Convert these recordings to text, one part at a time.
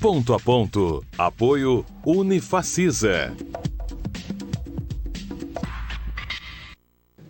Ponto a ponto. Apoio Unifacisa.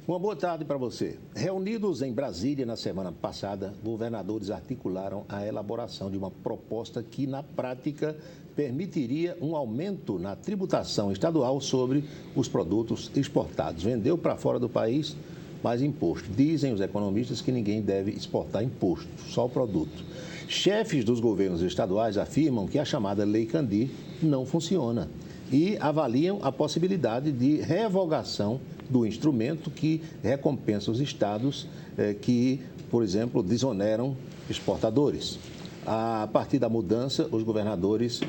Uma boa tarde para você. Reunidos em Brasília na semana passada, governadores articularam a elaboração de uma proposta que, na prática, permitiria um aumento na tributação estadual sobre os produtos exportados. Vendeu para fora do país, mais imposto. Dizem os economistas que ninguém deve exportar imposto, só o produto. Chefes dos governos estaduais afirmam que a chamada Lei Candir não funciona e avaliam a possibilidade de revogação do instrumento que recompensa os estados que, por exemplo, desoneram exportadores. A partir da mudança, os governadores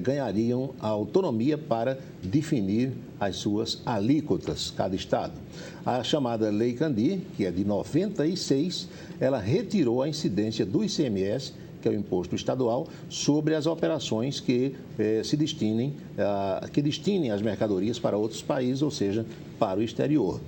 ganhariam a autonomia para definir as suas alíquotas, cada estado. A chamada Lei Candir, que é de 96, ela retirou a incidência do ICMS, que é o imposto estadual, sobre as operações que destinem as mercadorias para outros países, ou seja, para o exterior.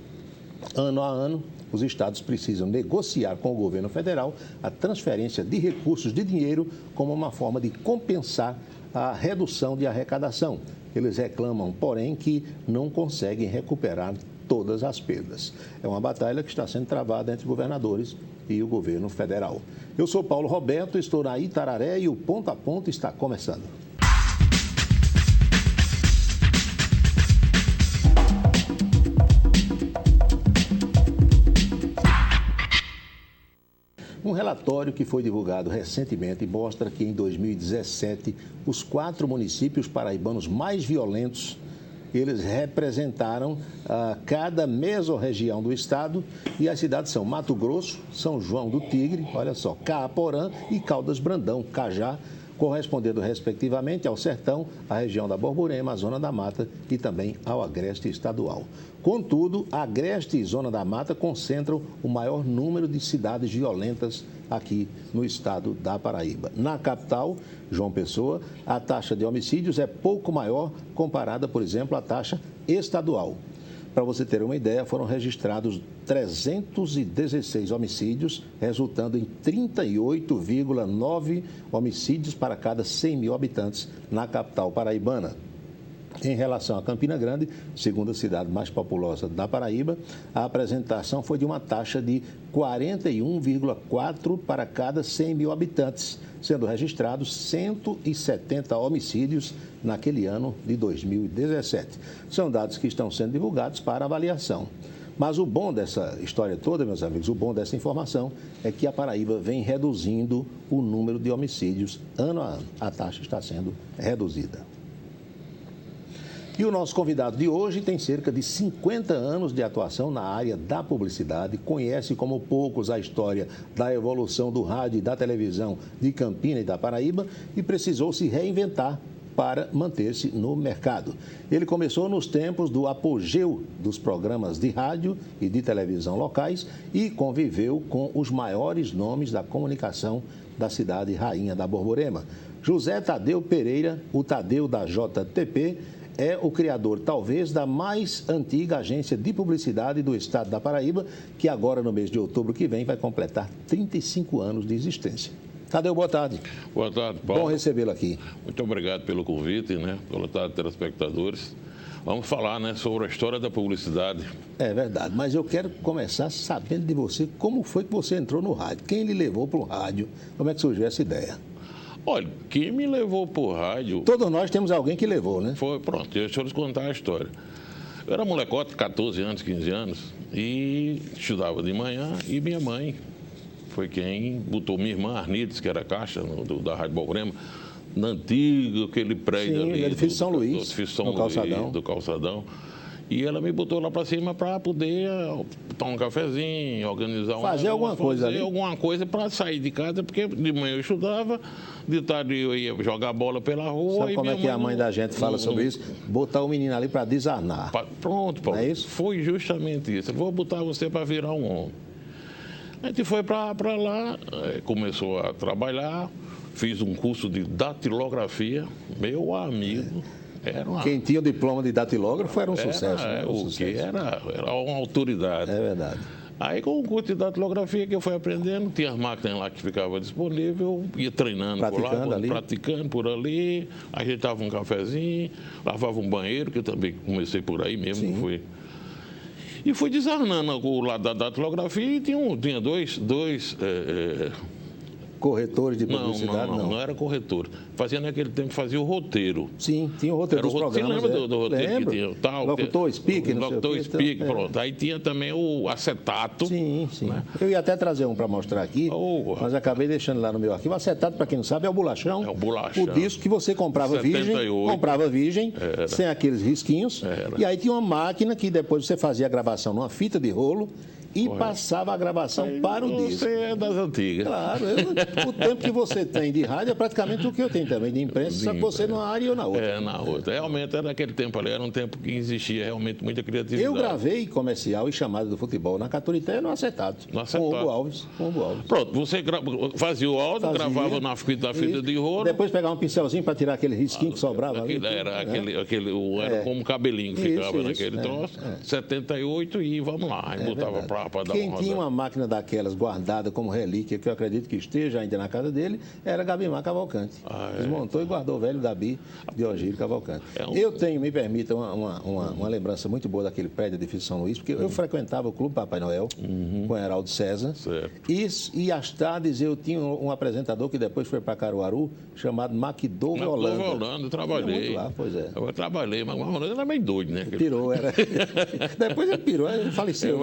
Ano a ano, os estados precisam negociar com o governo federal a transferência de recursos de dinheiro como uma forma de compensar a redução de arrecadação. Eles reclamam, porém, que não conseguem recuperar todas as perdas. É uma batalha que está sendo travada entre governadores e o governo federal. Eu sou Paulo Roberto, estou na Itararé e o Ponto a Ponto está começando. Um relatório que foi divulgado recentemente mostra que em 2017, os 4 municípios paraibanos mais violentos, eles representaram cada mesorregião do estado e as cidades são Mato Grosso, São João do Tigre, olha só, Caaporã e Caldas Brandão, Cajá, correspondendo respectivamente ao Sertão, à região da Borborema, à Zona da Mata e também ao Agreste Estadual. Contudo, Agreste e Zona da Mata concentram o maior número de cidades violentas aqui no estado da Paraíba. Na capital, João Pessoa, a taxa de homicídios é pouco maior comparada, por exemplo, à taxa estadual. Para você ter uma ideia, foram registrados 316 homicídios, resultando em 38,9 homicídios para cada 100 mil habitantes na capital paraibana. Em relação a Campina Grande, segunda cidade mais populosa da Paraíba, a apresentação foi de uma taxa de 41,4 para cada 100 mil habitantes, sendo registrados 170 homicídios naquele ano de 2017. São dados que estão sendo divulgados para avaliação. Mas o bom dessa história toda, meus amigos, o bom dessa informação é que a Paraíba vem reduzindo o número de homicídios ano a ano. A taxa está sendo reduzida. E o nosso convidado de hoje tem cerca de 50 anos de atuação na área da publicidade, conhece como poucos a história da evolução do rádio e da televisão de Campina e da Paraíba e precisou se reinventar para manter-se no mercado. Ele começou nos tempos do apogeu dos programas de rádio e de televisão locais e conviveu com os maiores nomes da comunicação da cidade rainha da Borborema. José Tadeu Pereira, o Tadeu da JTP, é o criador, talvez, da mais antiga agência de publicidade do estado da Paraíba, que agora, no mês de outubro que vem, vai completar 35 anos de existência. Tadeu, boa tarde. Boa tarde, Paulo. Bom recebê-lo aqui. Muito obrigado pelo convite, Boa tarde, telespectadores. Vamos falar, sobre a história da publicidade. É verdade, mas eu quero começar sabendo de você como foi que você entrou no rádio. Quem lhe levou para o rádio? Como é que surgiu essa ideia? Olha, quem me levou para o rádio... Todos nós temos alguém que levou, né? Foi, pronto, deixa eu lhes contar a história. Eu era molecote, 14 anos, 15 anos, e estudava de manhã, e minha mãe foi quem botou minha irmã, Arnides, que era caixa da Rádio Borborema, no antigo, aquele prédio ali... Sim, edifício São Luís, no Calçadão. Do Calçadão. E ela me botou lá para cima para poder tomar um cafezinho, organizar fazer alguma coisa ali. Alguma coisa para sair de casa, porque de manhã eu estudava, de tarde eu ia jogar bola pela rua. Sabe como é que a mãe da gente fala sobre isso? Botar o menino ali para desarnar. Pronto, Paulo. Não é isso? Foi justamente isso. Eu vou botar você para virar um homem. A gente foi para lá, começou a trabalhar, fiz um curso de datilografia, meu amigo. Quem tinha o diploma de datilógrafo era um sucesso. Era uma autoridade. É verdade. Aí, com o curso de datilografia que eu fui aprendendo, tinha as máquinas lá que ficavam disponíveis, eu ia treinando praticando por ali, ajeitava um cafezinho, lavava um banheiro, que eu também comecei por aí mesmo, fui. E fui desarnando o lado da datilografia e tinha dois corretores de publicidade? Não era corretor. Fazia naquele tempo, fazia o roteiro. Sim, tinha o roteiro dos programas. Você lembra do roteiro que tinha? Tal, Locutor, speaker, Locutor, speaker, pronto. Aí tinha também o acetato. Sim. Né? Eu ia até trazer um para mostrar aqui, mas acabei deixando lá no meu arquivo. O acetato, para quem não sabe, é o bolachão. É o bolachão. O disco que você comprava 78. virgem, sem aqueles risquinhos. E aí tinha uma máquina que depois você fazia a gravação numa fita de rolo e passava a gravação para o disco. Você é das antigas. Claro, o tempo que você tem de rádio é praticamente o que eu tenho também de imprensa, só que você numa área e eu na outra. Na outra. Realmente, naquele tempo ali, era um tempo que existia realmente muita criatividade. Eu gravei comercial e chamada do futebol na Caturité no acetato. Com o Hugo Alves. Pronto, você fazia o áudio, gravava na fita de rolo. Depois pegava um pincelzinho para tirar aquele risquinho que sobrava ali. Era como um cabelinho que ficava naquele troço. 78 e vamos lá. Aí botava para dar Quem tinha uma máquina daquelas guardada como relíquia, que eu acredito que esteja ainda na casa dele, era Gabimar Cavalcante. Desmontou e guardou o velho Dabi de Ogírio Cavalcante. Eu tenho, me permita, uma lembrança muito boa daquele prédio do edifício São Luís, porque eu frequentava o Clube Papai Noel com Heraldo César. E às tardes eu tinha um apresentador que depois foi para Caruaru, chamado Macdouvel Holanda. Holanda, trabalhei. Lá, pois é. Eu trabalhei, mas o Holanda era meio doido, né? Pirou, era. Depois ele pirou, ele faleceu.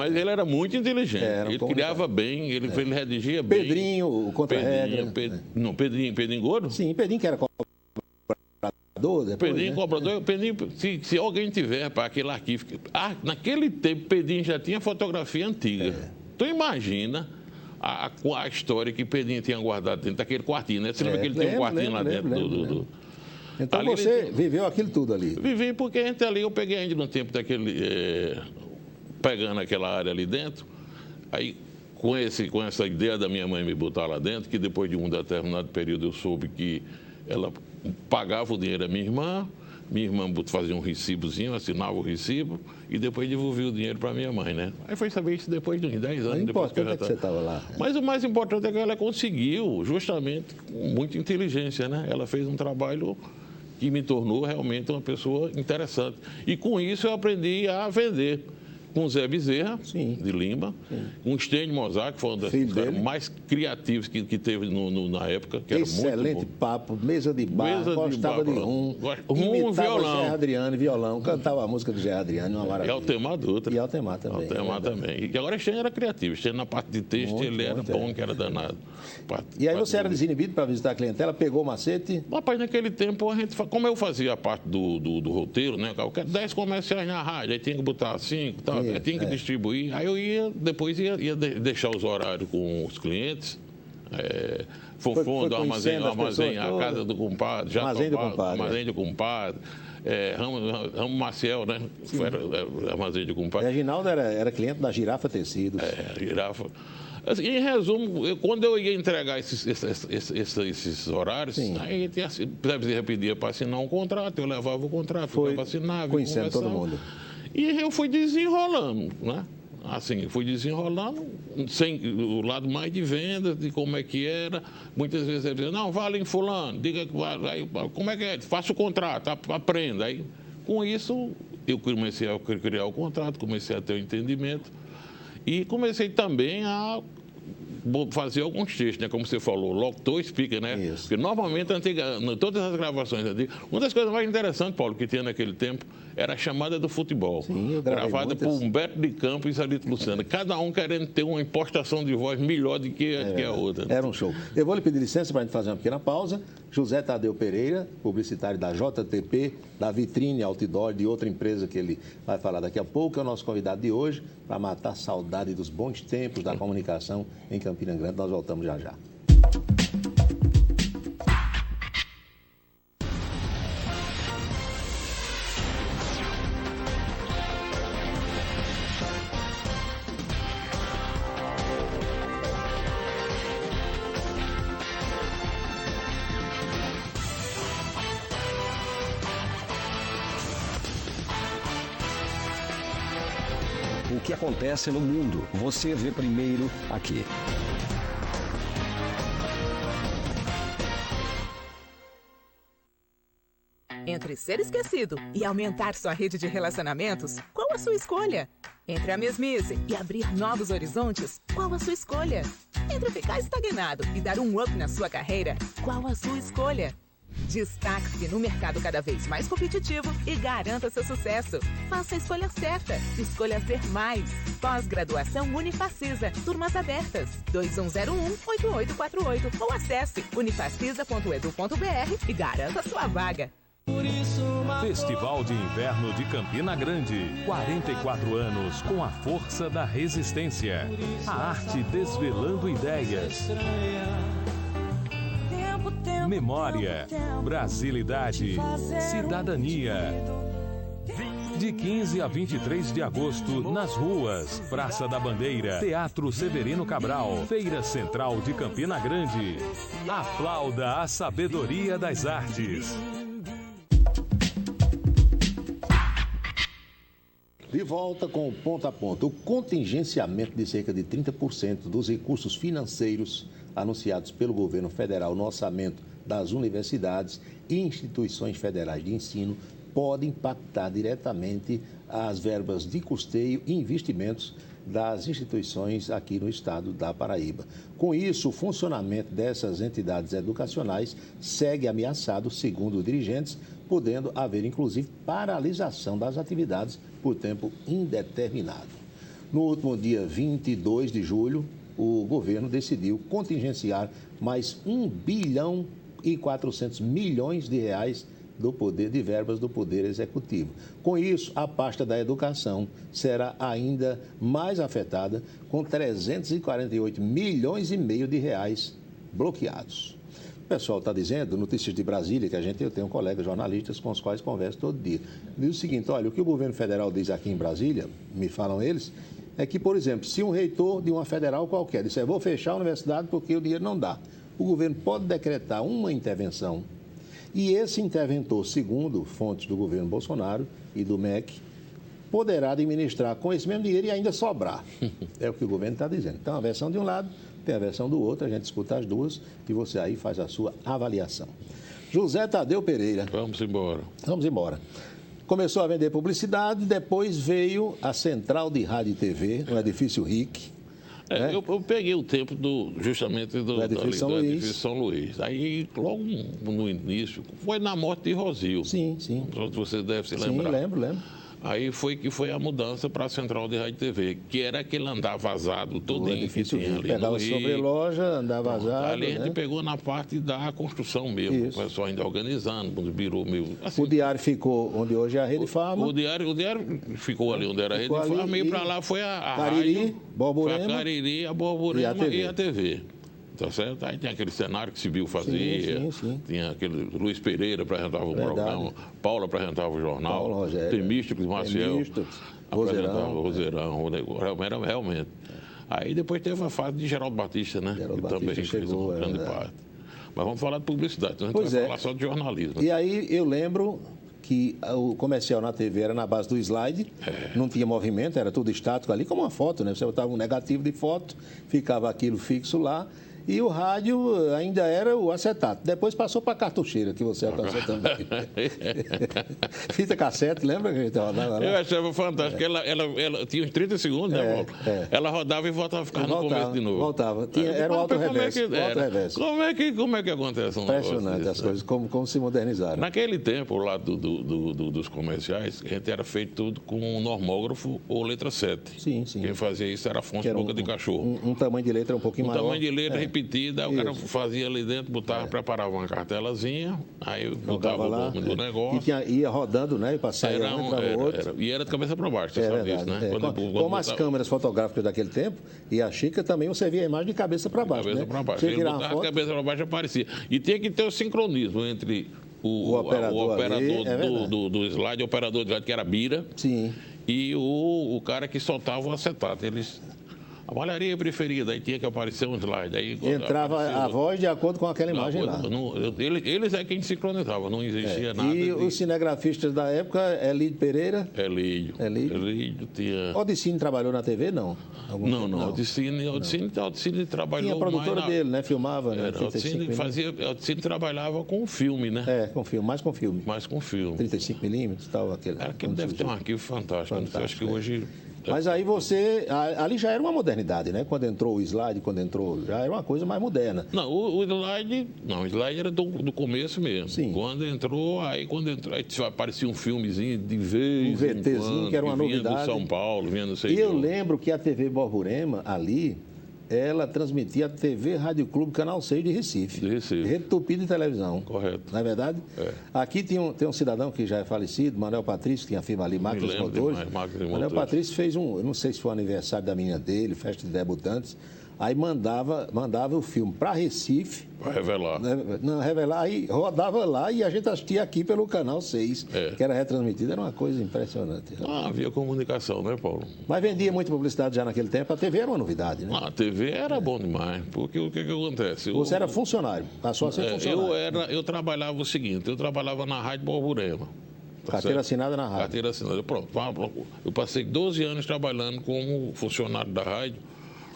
Mas ele era muito inteligente. Ele criava bem, ele redigia bem. Pedrinho, o contra-regra. Pedrinho Gordo? Sim, Pedrinho que era cobrador. Depois, Pedrinho, cobrador. Pedrinho, se alguém tiver para aquele arquivo. Naquele tempo, Pedrinho já tinha fotografia antiga. Tu imagina a história que Pedrinho tinha guardado dentro daquele quartinho, né? Você lembra que ele tem um quartinho lá dentro do... Então ali você viveu aquilo tudo ali? Vivi, porque a gente ali, eu peguei ainda no tempo daquele... pegando aquela área ali dentro, aí com essa ideia da minha mãe me botar lá dentro, que depois de um determinado período eu soube que ela pagava o dinheiro à minha irmã fazia um recibozinho, assinava o recibo e depois devolvia o dinheiro para minha mãe, né? Aí foi saber isso depois de uns 10 anos. Depois que você estava lá. Mas o mais importante é que ela conseguiu, justamente com muita inteligência, né? Ela fez um trabalho que me tornou realmente uma pessoa interessante. E com isso eu aprendi a vender. Com o Zé Bezerra, de Lima, com o Stênio Mozart, que foi um dos caras mais criativos que teve na época. Que excelente muito papo, mesa de bar, gostava de imitava violão. Zé Adriano, violão, cantava a música do Zé Adriano, uma maravilha. E Altemar Dutra. E Altemar também. Também. E agora o Stênio era criativo, o Stênio na parte de texto ele era bom, que era danado. E aí você era desinibido para visitar a clientela, pegou o macete? Rapaz, naquele tempo, como eu fazia a parte do roteiro, né? Eu quero 10 comerciais na rádio, aí tinha que botar 5 tal. Tinha que distribuir. Aí eu depois ia deixar os horários com os clientes. Fonfon do armazém, a casa do compadre, armazém do compadre. Ramo Maciel, né? Armazém do compadre. Reginaldo era cliente da Girafa Tecidos. Girafa. Assim, em resumo, quando eu ia entregar esses horários, aí Zé pedia para assinar um contrato, eu levava o contrato, ficava assinava, conhecendo todo mundo. E eu fui desenrolando, né? Assim, fui desenrolando, sem o lado mais de venda, de como é que era. Muitas vezes ele dizia, não, vale em fulano, diga que vale. Aí, como é que é? Faça o contrato, aprenda. Aí, com isso, eu comecei a criar o contrato, comecei a ter o entendimento. E comecei também a fazer alguns textos, né? Como você falou, locutor, speaker, né? Isso. Porque normalmente, todas as gravações antigas, uma das coisas mais interessantes, Paulo, que tinha naquele tempo, era a chamada do futebol. Sim, gravada por Humberto de Campos e Salito Luciano. Cada um querendo ter uma impostação de voz melhor do que a outra. Era um show. Eu vou lhe pedir licença para a gente fazer uma pequena pausa. José Tadeu Pereira, publicitário da JTP, da Vitrine Outdoor, de outra empresa que ele vai falar daqui a pouco, é o nosso convidado de hoje, para matar a saudade dos bons tempos da comunicação em Campina Grande. Nós voltamos já já. que acontece no mundo. Você vê primeiro aqui. Entre ser esquecido e aumentar sua rede de relacionamentos, qual a sua escolha? Entre a mesmice e abrir novos horizontes, qual a sua escolha? Entre ficar estagnado e dar um up na sua carreira, qual a sua escolha? Destaque-se no mercado cada vez mais competitivo e garanta seu sucesso. Faça a escolha certa. Escolha ser mais. Pós-graduação Unifacisa. Turmas abertas. 2101-8848 ou acesse unifacisa.edu.br e garanta sua vaga. Festival de Inverno de Campina Grande. 44 anos com a força da resistência. A arte desvelando ideias. Memória, brasilidade, cidadania. De 15 a 23 de agosto, nas ruas, Praça da Bandeira, Teatro Severino Cabral, Feira Central de Campina Grande. Aplauda a sabedoria das artes. De volta com o Ponto a Ponto. O contingenciamento de cerca de 30% dos recursos financeiros anunciados pelo governo federal no orçamento das universidades e instituições federais de ensino pode impactar diretamente as verbas de custeio e investimentos das instituições aqui no estado da Paraíba. Com isso, o funcionamento dessas entidades educacionais segue ameaçado, segundo os dirigentes, podendo haver, inclusive, paralisação das atividades por tempo indeterminado. No último dia 22 de julho, o governo decidiu contingenciar mais 1 bilhão e 400 milhões de reais de verbas do Poder Executivo. Com isso, a pasta da educação será ainda mais afetada, com 348 milhões e meio de reais bloqueados. O pessoal está dizendo, Notícias de Brasília, que eu tenho colegas jornalistas com os quais converso todo dia. Diz o seguinte, olha, o que o governo federal diz aqui em Brasília, me falam eles, é que, por exemplo, se um reitor de uma federal qualquer disser, vou fechar a universidade porque o dinheiro não dá, o governo pode decretar uma intervenção e esse interventor, segundo fontes do governo Bolsonaro e do MEC, poderá administrar com esse mesmo dinheiro e ainda sobrar. É o que o governo está dizendo. Então, a versão de um lado, tem a versão do outro, a gente escuta as duas e você aí faz a sua avaliação. José Tadeu Pereira. Vamos embora. Vamos embora. Começou a vender publicidade, depois veio a Central de Rádio e TV, no edifício RIC. Né? Eu peguei o tempo justamente do edifício São Luís. Aí, logo no início, foi na morte de Rosil. Sim. Você deve se lembrar. Sim, lembro. Aí foi a mudança para a Central de Rádio e TV, que era aquele andar vazado todinho. O edifício que tinha ali pegava no Rio. sobre loja, andar vazado. Ali a gente pegou na parte da construção mesmo. Isso. O pessoal ainda organizando, virou meio... Assim, o Diário ficou onde hoje é a Rede Farma. O diário ficou ali onde era a Rede Farma e para lá foi a Cariri, rádio, Borborema, foi a Cariri, a Borborema e a TV. Tá certo? Aí tem aquele cenário que Civil fazia, sim. Tinha aquele Luiz Pereira apresentava o programa, Paulo apresentava o jornal, Paulo Rogério, Temístocles Maciel apresentava o Roseirão. Era realmente. Aí depois teve a fase de Geraldo Batista, né? Geraldo que Batista também fez uma grande parte. Mas vamos falar de publicidade, então a gente vai falar só de jornalismo. E aí eu lembro que o comercial na TV era na base do slide, não tinha movimento, era tudo estático ali, como uma foto, né? Você botava um negativo de foto, ficava aquilo fixo lá. E o rádio ainda era o acetato. Depois passou para a cartucheira, que você alcançou também. Fita cassete, lembra que a gente rodava lá? Eu achava fantástico. Ela tinha uns 30 segundos, né, Paulo? Ela rodava e voltava a ficar no começo de novo. Voltava. Era o auto-reverso. Como é que acontece um Impressionante as coisas, como se modernizaram. Naquele tempo, lá dos comerciais, a gente era feito tudo com um normógrafo ou letra 7. Sim. Quem fazia isso era Afonso Boca de Cachorro. Um tamanho de letra um pouquinho maior. Tamanho de letra repetida, o cara fazia ali dentro, preparava uma cartelazinha, aí botava o nome do negócio. E ia rodando, né? E passava outro. E era de cabeça para baixo, você sabe disso, né? Como as câmeras fotográficas daquele tempo, e a Chica também você via a imagem de cabeça para baixo. Cabeça para baixo. Ele botava a cabeça para baixo, aparecia. E tinha que ter o sincronismo entre o operador do slide, o operador do slide, que era a Bira, sim, e o cara que soltava o acetato. A malharia preferida, aí tinha que aparecer um slide. Aí, entrava a voz de acordo com aquela imagem lá. Eles é quem sincronizavam, não existia nada. E os cinegrafistas da época, Elídio Pereira? Elídio tinha... Odicine trabalhou na TV, não? Não. Odicine trabalhou tinha a produtora dele, né? Filmava, né? Odicine trabalhava com filme, né? Com filme, mais com filme. 35mm e tal, aquele. Aquele deve ter um arquivo fantástico. Acho que hoje... Mas aí ali já era uma modernidade, né? Quando entrou o slide, já era uma coisa mais moderna. Não, o slide era do começo mesmo. Sim. Quando entrou, aí aparecia um filmezinho de vez um VTzinho, que era uma novidade. Vinha do São Paulo, vinha não sei E eu lembro que a TV Borborema, ali, ela transmitia a TV Rádio Clube Canal 6 de Recife. Rede Tupi de televisão. Correto. Não é verdade? Aqui tem um cidadão que já é falecido, Manuel Patrício, que tinha a firma ali, Máquinas Motores. Manuel Patrício fez eu não sei se foi o aniversário da menina dele, festa de debutantes, aí mandava o filme para Recife. Para revelar. Não, revelar, aí rodava lá e a gente assistia aqui pelo Canal 6, que era retransmitido. Era uma coisa impressionante. Havia comunicação, né, Paulo? Mas vendia muita publicidade já naquele tempo. A TV era uma novidade, né? A TV era bom demais, porque o que acontece? Você era funcionário, passou a ser funcionário. Eu trabalhava o seguinte, eu trabalhava na Rádio Borborema. Carteira assinada na rádio. Carteira assinada, pronto. Eu passei 12 anos trabalhando como funcionário da rádio,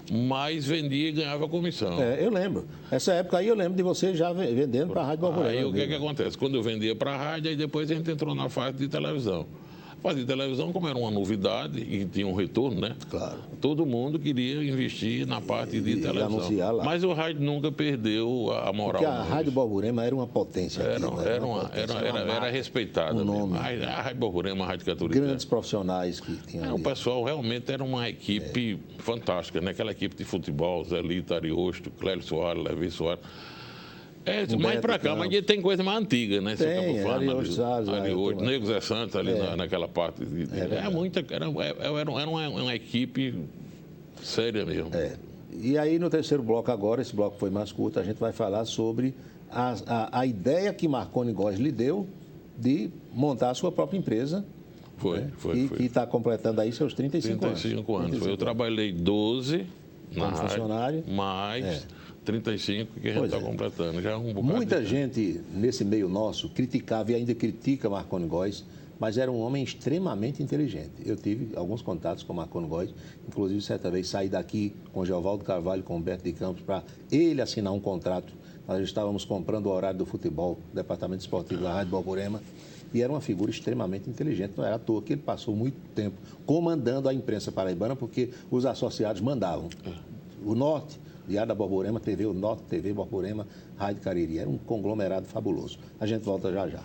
mas vendia e ganhava comissão. Eu lembro. Essa época aí eu lembro de você já vendendo para a Rádio Borborema. Aí o que acontece? Quando eu vendia para a rádio, aí depois a gente entrou na fase de televisão. A fase de televisão, como era uma novidade e tinha um retorno, né? Claro. Todo mundo queria investir na parte de televisão. Anunciar lá. Mas o rádio nunca perdeu a moral. Porque a Rádio Borborema era uma potência. Era respeitada. A Rádio Borborema, a Rádio Católica. Grandes profissionais que tinham. O pessoal realmente era uma equipe fantástica, né? Aquela equipe de futebol, Zé Lito, Ariosto, Clélio Soares, Levi Soares. Mais pra cá, mas tem coisa mais antiga, né? Tem, Ariosto, Nego Zé Santos ali naquela parte. Era uma equipe séria mesmo. E aí no terceiro bloco agora, esse bloco foi mais curto, a gente vai falar sobre a ideia que Marconi Góes lhe deu de montar a sua própria empresa. Que está completando aí seus 35 anos. 35 anos. Eu trabalhei 12 na rádio, funcionário, mais 35 que a gente está completando. Já é um bocado. Muita gente nesse meio nosso criticava e ainda critica Marconi Góes, mas era um homem extremamente inteligente. Eu tive alguns contatos com Marconi Góes, inclusive certa vez saí daqui com Geovaldo Carvalho, com Humberto de Campos, para ele assinar um contrato. Nós estávamos comprando o horário do futebol, do departamento esportivo da Rádio Borborema, e era uma figura extremamente inteligente. Não era à toa que ele passou muito tempo comandando a imprensa paraibana, porque os associados mandavam. O Norte, Diário da Borborema, TV O Norte, TV Borborema, Rádio Cariri. Era um conglomerado fabuloso. A gente volta já já.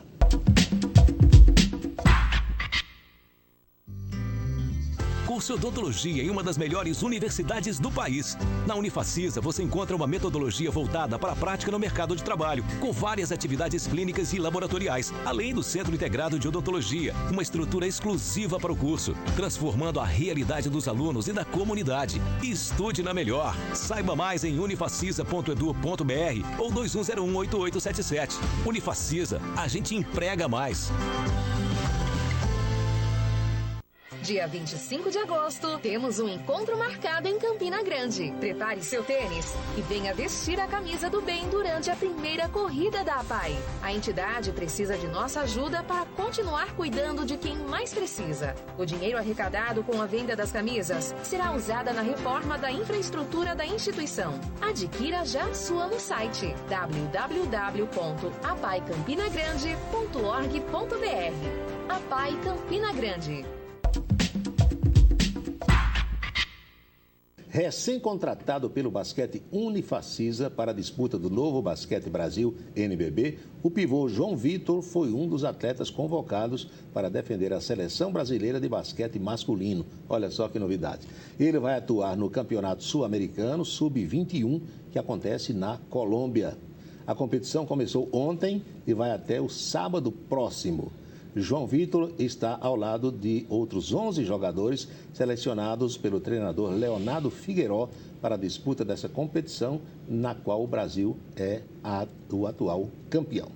Curse odontologia em uma das melhores universidades do país. Na Unifacisa, você encontra uma metodologia voltada para a prática no mercado de trabalho, com várias atividades clínicas e laboratoriais, além do Centro Integrado de Odontologia, uma estrutura exclusiva para o curso, transformando a realidade dos alunos e da comunidade. Estude na melhor. Saiba mais em unifacisa.edu.br ou 21018877. Unifacisa, a gente emprega mais. Dia 25 de agosto, temos um encontro marcado em Campina Grande. Prepare seu tênis e venha vestir a camisa do bem durante a primeira corrida da APAI. A entidade precisa de nossa ajuda para continuar cuidando de quem mais precisa. O dinheiro arrecadado com a venda das camisas será usada na reforma da infraestrutura da instituição. Adquira já a sua no site www.apaicampinagrande.org.br. APAI Campina Grande. Recém-contratado pelo basquete Unifacisa para a disputa do Novo Basquete Brasil, NBB, o pivô João Vitor foi um dos atletas convocados para defender a seleção brasileira de basquete masculino. Olha só que novidade. Ele vai atuar no Campeonato Sul-Americano Sub-21, que acontece na Colômbia. A competição começou ontem e vai até o sábado próximo. João Vitor está ao lado de outros 11 jogadores selecionados pelo treinador Leonardo Figueiró para a disputa dessa competição, na qual o Brasil é o atual campeão.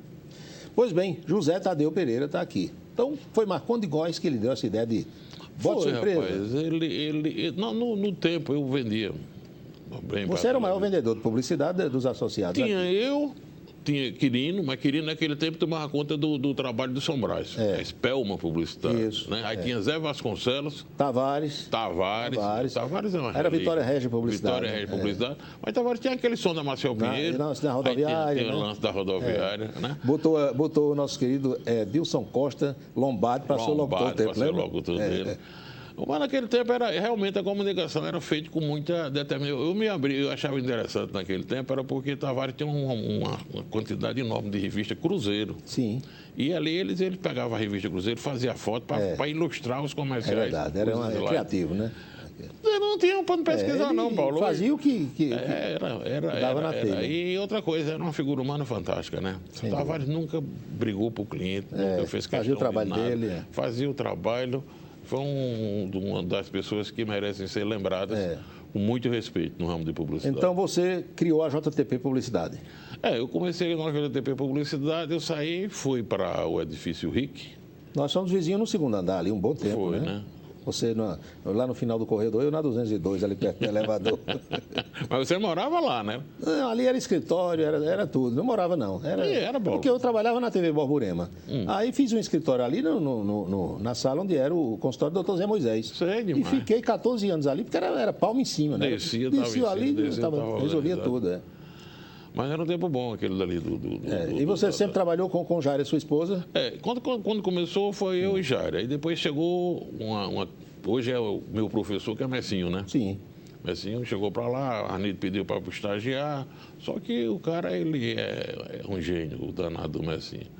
Pois bem, José Tadeu Pereira está aqui. Então, foi Marconi Góes que lhe deu essa ideia de bota sua empresa. Rapaz, no tempo eu vendia Bem Você era o maior vendedor de publicidade dos associados. Tinha aqui. eu, tinha Quirino, mas Quirino naquele tempo tomava conta do trabalho do São Brás. A Spelman Publicidade. Isso, Né? Aí tinha Zé Vasconcelos. Tavares. Tavares é uma Era Vitória Regia Publicidade. Vitória Regia Publicidade. Mas Tavares tinha aquele som da Marcel Pinheiro. Na rodoviária. Tinha o lance da rodoviária. Né? Botou o nosso querido Dilson Costa Lombardi para ser o locutor dele. Mas naquele tempo realmente a comunicação era feita com muita determinação. Eu me abri, eu achava interessante naquele tempo, era porque Tavares tinha uma quantidade enorme de revista Cruzeiro. Sim. E ali ele pegava a revista Cruzeiro, fazia foto para ilustrar os comerciais. É verdade, era criativo, né? Não tinha um pano de pesquisar, não, Paulo. Fazia o que dava na telha. E outra coisa, era uma figura humana fantástica, né? O Tavares nunca brigou para o cliente, nunca fez questão fazia o trabalho de nada, dele. Fazia o trabalho. Foi uma das pessoas que merecem ser lembradas com muito respeito no ramo de publicidade. Então você criou a JTP Publicidade. Eu comecei na JTP Publicidade, eu saí, fui para o edifício RIC. Nós somos vizinhos no segundo andar ali, um bom tempo, né? Você lá no final do corredor, eu na 202, ali perto do elevador. Mas você morava lá, né? Não, ali era escritório, era tudo. Não morava, não. Era bom. Porque eu trabalhava na TV Borborema. Aí fiz um escritório ali na sala onde era o consultório do Dr. Zé Moisés. Sei demais. E fiquei 14 anos ali, porque era palma em cima, né? Descia ali, resolvia tudo, Mas era um tempo bom aquele dali E você sempre trabalhou com Jair, sua esposa? Quando começou foi eu e Jair. Aí depois chegou hoje é o meu professor, que é Messinho, né? Sim. Messinho chegou para lá, a Arnildo pediu para estagiar. Só que o cara, ele é um gênio, o danado do Messinho.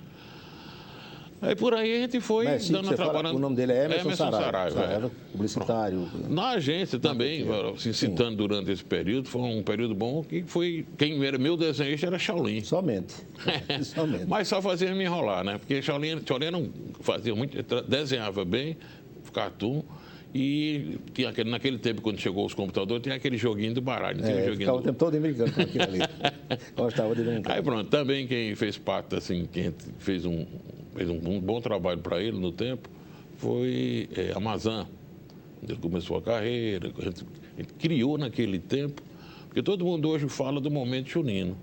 Aí por aí a gente foi trabalhando. O nome dele é Emerson Saraiva. Publicitário. Na agência também, se citando durante esse período, foi um período bom que foi. Quem era meu desenhista era Shaolin. Somente. Mas só fazia me enrolar, né? Porque Shaolin não fazia muito, desenhava bem, cartoon. E tinha naquele tempo, quando chegou os computadores, tinha aquele joguinho do baralho. Ficava o tempo todo brincando com aquilo ali. Gostava de brincar. Aí pronto, também quem fez parte, assim, quem fez um bom trabalho para ele no tempo, foi a Amazon. Ele começou a carreira, ele criou naquele tempo, porque todo mundo hoje fala do momento junino.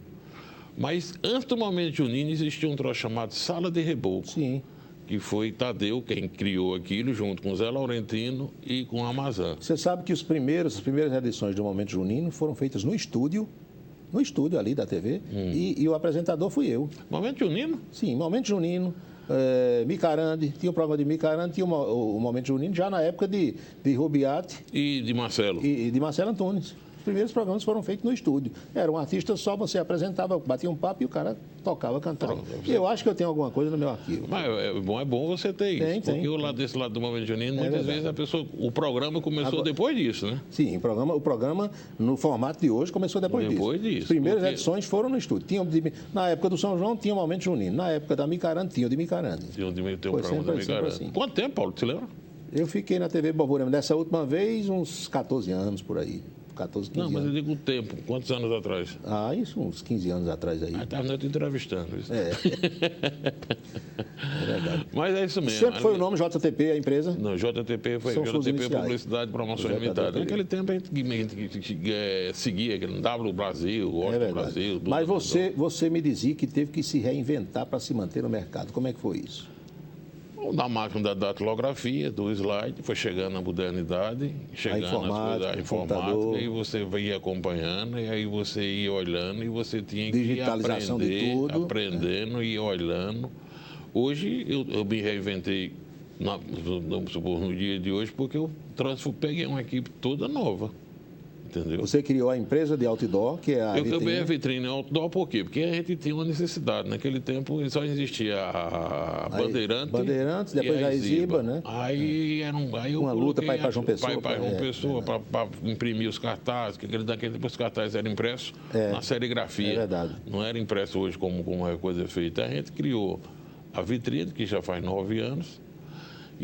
Mas antes do momento junino existia um troço chamado Sala de Reboco. Sim. Que foi Tadeu quem criou aquilo, junto com Zé Laurentino e com a Amazon. Você sabe que as primeiras edições do Momento Junino foram feitas no estúdio ali da TV, e o apresentador fui eu. Momento Junino? Sim, Momento Junino, Micarande, tinha o programa de Micarande, tinha o Momento Junino, já na época de Rubiati. E de Marcelo. E de Marcelo Antunes. Os primeiros programas foram feitos no estúdio. Era um artista só, você apresentava, batia um papo e o cara tocava, cantava. Eu acho que eu tenho alguma coisa no meu arquivo. Mas é bom você ter isso. Porque desse lado do Momento Junino, muitas vezes o programa começou depois disso, né? Sim, o programa no formato de hoje começou depois disso. As primeiras edições foram no estúdio. Na época do São João tinha o Momento Junino. Na época da Micarande tinha o de Micarande. Tinha o programa da Micarande. Assim. Quanto tempo, Paulo? Você lembra? Eu fiquei na TV Borborema dessa última vez uns 14 anos por aí. 14, 15 anos. Não, mas eu anos. digo o tempo. Quantos anos atrás? Isso uns 15 anos atrás aí. Estava te entrevistando. Isso. É verdade. Mas é isso mesmo. Sempre foi o nome JTP, a empresa? Não, JTP foi JTP Publicidade e Promoção Limitada. Naquele tempo a gente seguia aquele W Brasil, Washington Brasil. Mas você me dizia que teve que se reinventar para se manter no mercado. Como é que foi isso? Na máquina da datilografia, do slide, foi chegando a modernidade, chegando a informática, e você ia acompanhando, e aí você ia olhando, e você tinha que digitalização de tudo, aprendendo e olhando. Hoje eu me reinventei, vamos supor, no dia de hoje, porque eu peguei uma equipe toda nova. Entendeu? Você criou a empresa de outdoor, que é a vitrine. Eu também a vitrine outdoor, por quê? Porque a gente tinha uma necessidade. Naquele tempo só existia a Bandeirantes, depois a Exiba, né? Aí eu uma luta para ir para João Pessoa. Para João Pessoa, para imprimir os cartazes, que naquele tempo os cartazes eram impressos na serigrafia. É verdade. Não era impresso hoje como é coisa feita. A gente criou a vitrine, que já faz 9 anos.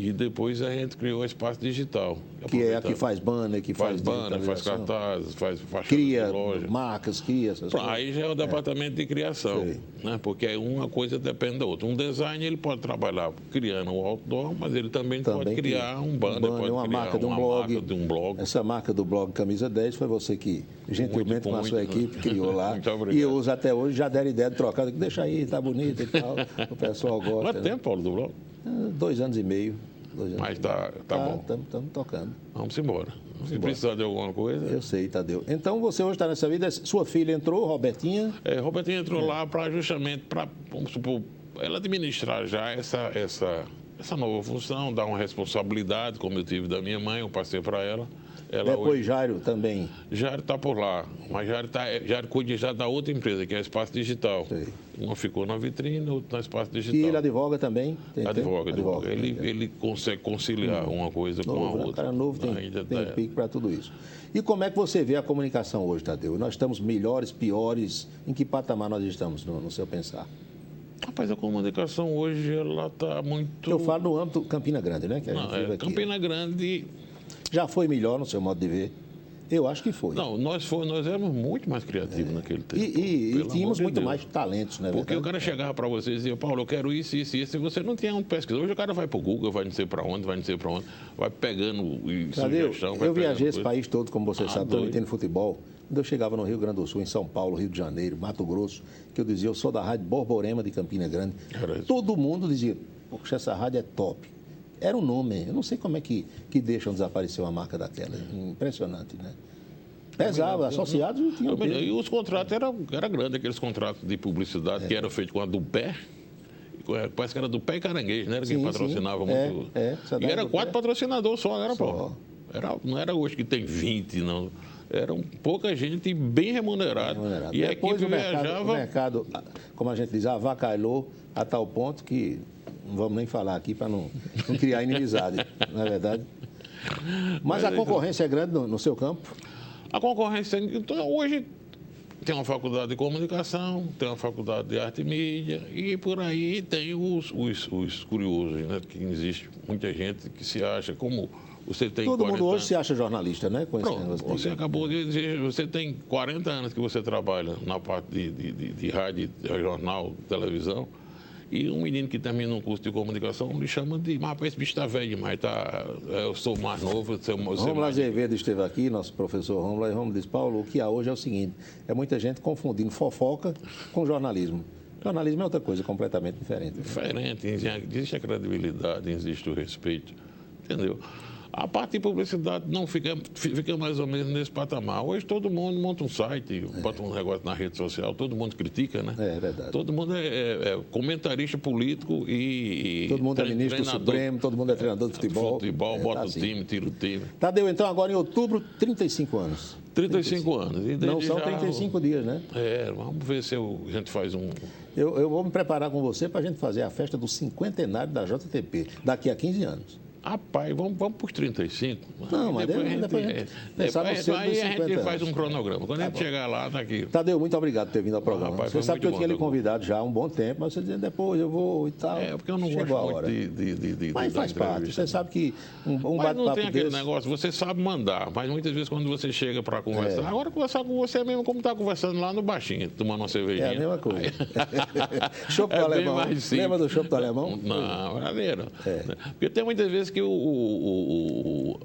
E depois a gente criou o Espaço Digital. Que é a que faz banner, que faz banner, faz cartazes, faz fachada cria de loja. marcas, cria essas coisas. Aí já é o departamento de criação, né? Porque uma coisa depende da outra. Um design ele pode trabalhar criando um outdoor, mas ele também pode criar um banner, pode uma criar marca de um blog. Essa marca do blog Camisa 10 foi você que gentilmente com a sua equipe criou lá. Muito obrigado. E eu uso até hoje, já deram ideia de trocar, deixa aí, tá bonito e tal. O pessoal gosta. Quanto tempo, Paulo, do blog? 2 anos e meio. Mas tá bom. Estamos tocando. Vamos embora. Se precisar de alguma coisa... Eu sei, Tadeu. Então, você hoje está nessa vida, sua filha entrou, Robertinha? Robertinha entrou lá justamente para, vamos supor, ela administrar já essa nova função, dar uma responsabilidade, como eu tive da minha mãe, eu passei para ela. Depois hoje, Jairo também? Jairo está por lá, mas Jairo cuida já da outra empresa, que é o Espaço Digital. Sei. Uma ficou na vitrine, outra no Espaço Digital. E ele advoga também? Advoga. Ele consegue conciliar uma coisa com a outra. O cara novo tem pique para tudo isso. E como é que você vê a comunicação hoje, Tadeu? Nós estamos melhores, piores? Em que patamar nós estamos, no seu pensar? Rapaz, a comunicação hoje, ela está muito... Eu falo no âmbito Campina Grande, né? Que a gente vive aqui. Campina Grande... Já foi melhor no seu modo de ver? Eu acho que foi. Não, nós éramos muito mais criativos naquele tempo. E tínhamos muito mais talentos, né? Porque o cara chegava para você e dizia, Paulo, eu quero isso, isso e isso, e você não tinha onde pesquisar. Hoje o cara vai para o Google, vai não sei para onde, vai pegando sugestão. Eu viajei esse país todo, como você sabe, transmitindo futebol. Quando eu chegava no Rio Grande do Sul, em São Paulo, Rio de Janeiro, Mato Grosso, que eu dizia, eu sou da Rádio Borborema de Campina Grande. Todo mundo dizia, poxa, essa rádio é top. Era um nome, eu não sei como é que deixam desaparecer uma marca daquela. Impressionante, né? Pesava, associados não tinham. E os contratos eram grandes, aqueles contratos de publicidade que eram feitos com a Dupé. Parece que era Dupé e Caranguejo, né? Era quem patrocinava muito. E era 4 patrocinadores só, era Paulo. Não era hoje que tem 20, não. Era pouca gente bem remunerada. E a equipe viajava... O mercado, como a gente diz, avacalhou a tal ponto que... Não vamos nem falar aqui para não criar inimizade, não é verdade? Mas a concorrência é grande no seu campo? A concorrência... Então, hoje tem uma faculdade de comunicação, tem uma faculdade de arte e mídia, e por aí tem os curiosos, né? Que existe muita gente que se acha como... Você tem Todo mundo hoje se acha jornalista, né? Você acabou de dizer, você tem 40 anos que você trabalha na parte de rádio, jornal, televisão, e um menino que termina um curso de comunicação lhe chama de, mas esse bicho está velho demais, eu sou mais novo. Rômulo Azevedo esteve aqui, nosso professor Rômulo, e Rômulo disse, Paulo, o que há hoje é o seguinte, é muita gente confundindo fofoca com jornalismo. Jornalismo é outra coisa completamente diferente. Diferente, existe a credibilidade, existe o respeito, entendeu? A parte de publicidade não fica mais ou menos nesse patamar. Hoje todo mundo monta um site, bota um negócio na rede social, todo mundo critica, né? É verdade. Todo mundo é comentarista político e todo mundo é ministro do Supremo, todo mundo é treinador de futebol. Bota o time, tira o time. Tadeu, então agora em outubro, 35 anos. 35 anos. E não são 35 dias, né? Vamos ver se a gente faz um... Eu vou me preparar com você para a gente fazer a festa do cinquentenário da JTP, daqui a 15 anos. Rapaz, vamos para os 35. Não, mas depois a gente faz um cronograma. Quando a gente chegar lá, está aqui. Tadeu, muito obrigado por ter vindo ao programa. Rapaz, você sabe que eu tinha lhe convidado já há um bom tempo, mas você dizia depois eu vou e tal. Porque eu não gosto muito de mas faz parte. Você sabe que mas não tem aquele negócio, você sabe mandar, mas muitas vezes quando você chega para conversar, agora conversar com você mesmo como está conversando lá no baixinho, tomando uma cervejinha. É a mesma coisa. Chopp do alemão. Lembra do chopp do alemão? Não, verdadeiro. Porque tem muitas vezes que o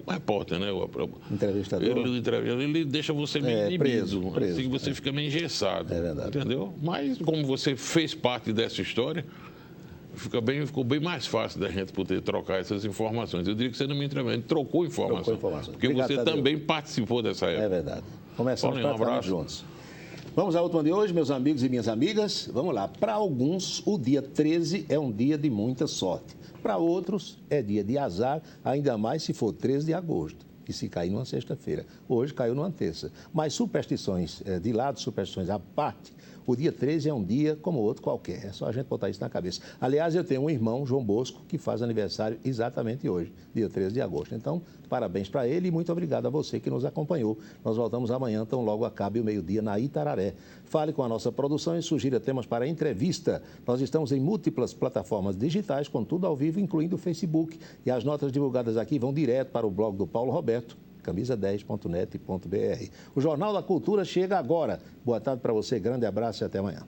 repórter, né? O entrevistador. Ele deixa você meio preso. Assim, você fica meio engessado. É verdade. Entendeu? Mas como você fez parte dessa história, ficou bem mais fácil da gente poder trocar essas informações. Eu diria que você não me entrevistou, trocou informação. Porque obrigado, você Tadeu. também participou dessa época. É verdade. Começamos para trabalhar juntos. Vamos à última de hoje, meus amigos e minhas amigas. Vamos lá. Para alguns, o dia 13 é um dia de muita sorte. Para outros, é dia de azar, ainda mais se for 13 de agosto. que se cair numa sexta-feira. Hoje caiu numa terça. Mas superstições de lado, superstições à parte, o dia 13 é um dia como outro qualquer. É só a gente botar isso na cabeça. Aliás, eu tenho um irmão, João Bosco, que faz aniversário exatamente hoje, dia 13 de agosto. Então, parabéns para ele e muito obrigado a você que nos acompanhou. Nós voltamos amanhã, tão logo acabe o meio-dia na Itararé. Fale com a nossa produção e sugira temas para entrevista. Nós estamos em múltiplas plataformas digitais, com tudo ao vivo, incluindo o Facebook. E as notas divulgadas aqui vão direto para o blog do Paulo Roberto, camisa10.net.br. O Jornal da Cultura chega agora. Boa tarde para você, grande abraço e até amanhã.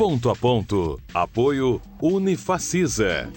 Ponto a ponto. Apoio Unifacisa.